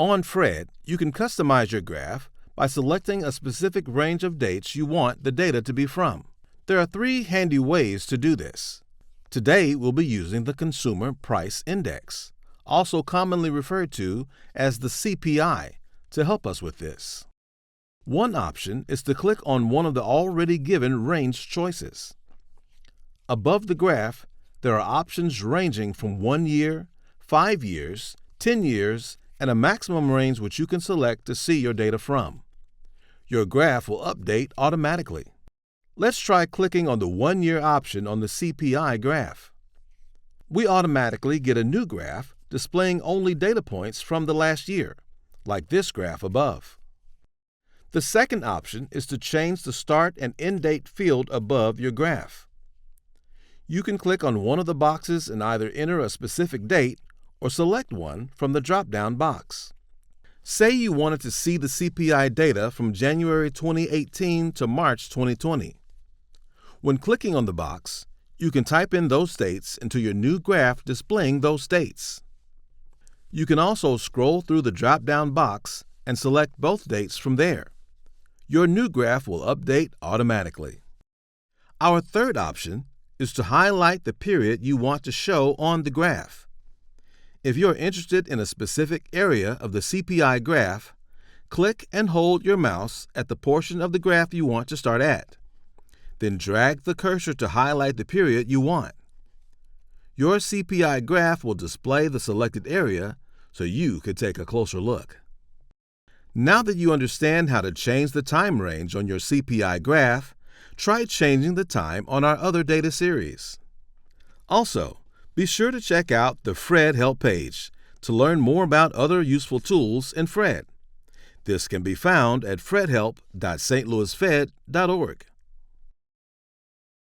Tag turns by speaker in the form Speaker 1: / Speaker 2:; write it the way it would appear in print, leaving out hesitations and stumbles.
Speaker 1: On Fred, you can customize your graph by selecting a specific range of dates you want the data to be from. There are 3 handy ways to do this. Today, we'll be using the Consumer Price Index, also commonly referred to as the CPI, to help us with this. One option is to click on one of the already given range choices. Above the graph, there are options ranging from 1 year, 5 years, 10 years, and a maximum range which you can select to see your data from. Your graph will update automatically. Let's try clicking on the 1-year option on the CPI graph. We automatically get a new graph displaying only data points from the last year, like this graph above. The second option is to change the start and end date field above your graph. You can click on one of the boxes and either enter a specific date or select one from the drop-down box. Say you wanted to see the CPI data from January 2018 to March 2020. When clicking on the box, you can type in those dates into your new graph displaying those dates. You can also scroll through the drop-down box and select both dates from there. Your new graph will update automatically. Our third option is to highlight the period you want to show on the graph. If you're interested in a specific area of the CPI graph, click and hold your mouse at the portion of the graph you want to start at. Then drag the cursor to highlight the period you want. Your CPI graph will display the selected area so you can take a closer look. Now that you understand how to change the time range on your CPI graph, try changing the time on our other data series. Also, be sure to check out the Fred Help page to learn more about other useful tools in Fred. This can be found at fredhelp.stlouisfed.org.